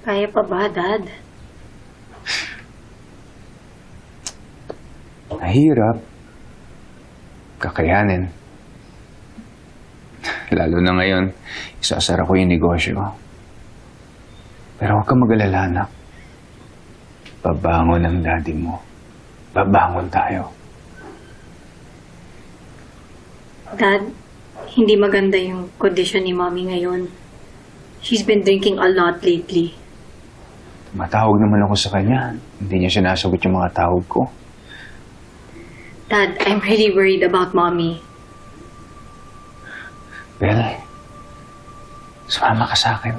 Kaya pa ba, Dad? Mahirap. Kakayanin. Lalo na ngayon, isasara ko yung negosyo. Pero huwag kang mag-alala, anak. Babangon ang daddy mo. Babangon tayo. Dad, hindi maganda yung kondisyon ni Mommy ngayon. She's been drinking a lot lately. Matawag naman ako sa kanya. Hindi niya sinasagot yung mga tawag ko. Dad, I'm really worried about Mommy. Bel, sumama ka sa akin.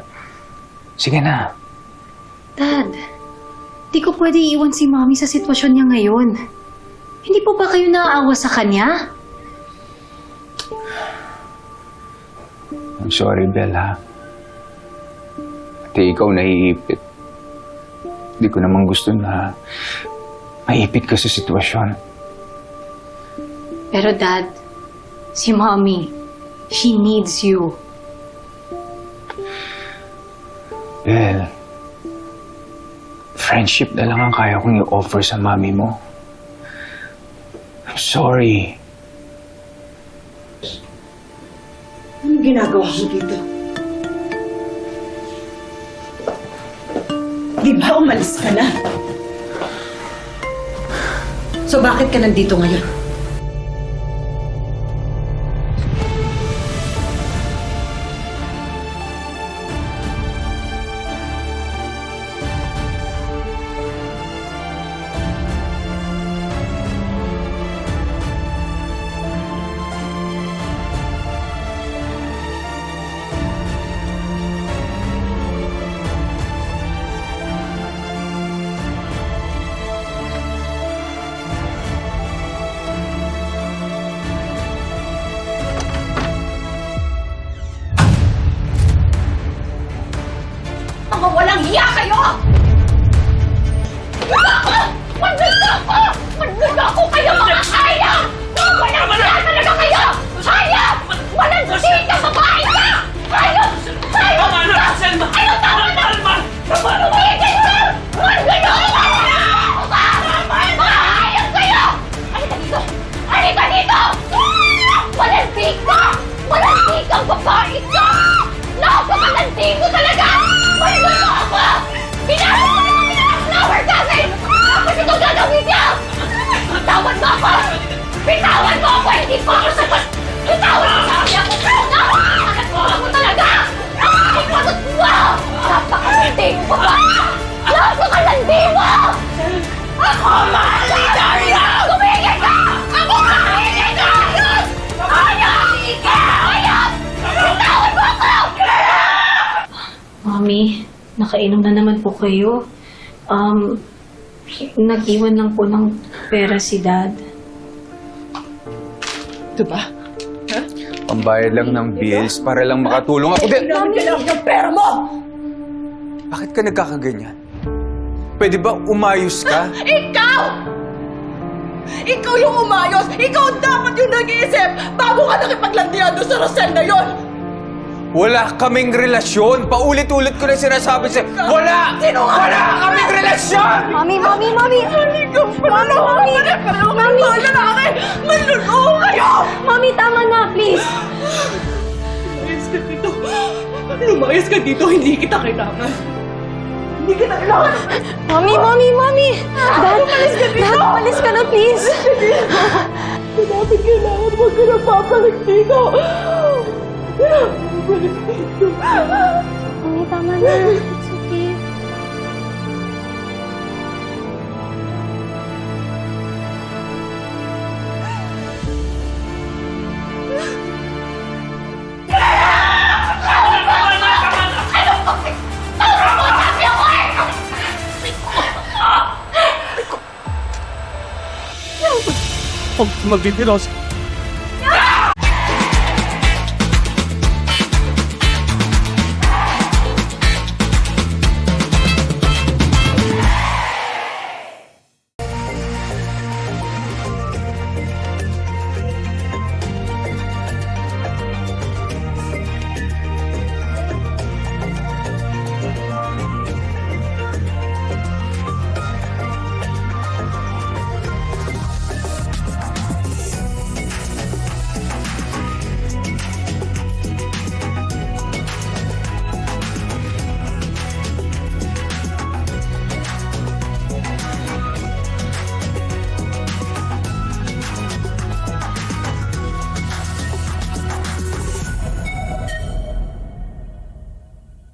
Sige na. Dad, di ko pwede iwan si Mommy sa sitwasyon niya ngayon. Hindi po ba kayo naaawa sa kanya? I'm sorry, Bel, ha? Pati ikaw naiipit. Hindi ko naman gusto na maipit ka sa sitwasyon. Pero Dad, si Mommy, she needs you. Bel, friendship na lang ang kaya kong i-offer sa mami mo. I'm sorry. Anong ginagawa mo dito? Di ba umalis ka na? So bakit ka nandito ngayon? Mga walang hiya kayo! Manluloko! Manluloko kayo mga hayop! Walang hiya talaga kayo! Hayop! Walang sika babae ka! Hayop! Hayop! Tama na, Selma! Hayop! Tama na! Tumigil ka! Manluloko! Mga hayop kayo! Halika dito! Halika dito! Walang sika! Walang sikang babae ka! Napakalanting mo talaga! Manluloko! Pinasok mo naman pinaka-flower kasi! Tapos ito gagawin niya! Bitawan mo ako! Bitawan mo ako! Hindi pa ako sapat! Bitawan mo sa akin ako! Napakalat mo ako talaga! Napakalat mo! Napakalanting mo ba? Napakalanting mo! Ako mahali tayo! Tumigil ka! Ako mahali tayo! Ayos! Ayos! Bitawan mo ako! Mommy, nakainom na naman po kayo. Nag-iwan lang po ng pera si Dad. Ito ba? Pambayad lang ng bills para lang makatulong ako. Kailangan lang yung pera mo! Bakit ka nagkakaganyan? Pwede ba umayos ka? Ikaw! Ikaw yung umayos! Ikaw dapat yung nag-iisip bago ka nakipaglandian doon sa Rosel na yon! Wala kaming relasyon. Paulit-ulit ko na sinasabi sa'yo. Wala! Wala kaming relasyon! Mommy! Ikaw panulungan ka na! Panulungan ka na lalaki! Manlulungan kayo! Mommy, tama na, please! Lumayas ka dito! Lumayas ka dito! Hindi kita kailangan! Hindi kita kailangan! Mommy! Dad, umalis ka na, please! Dapat kailangan huwag ka na papalik dito! Babalik dito! Mommy, tama na. It's okay. Huwag magbibiros.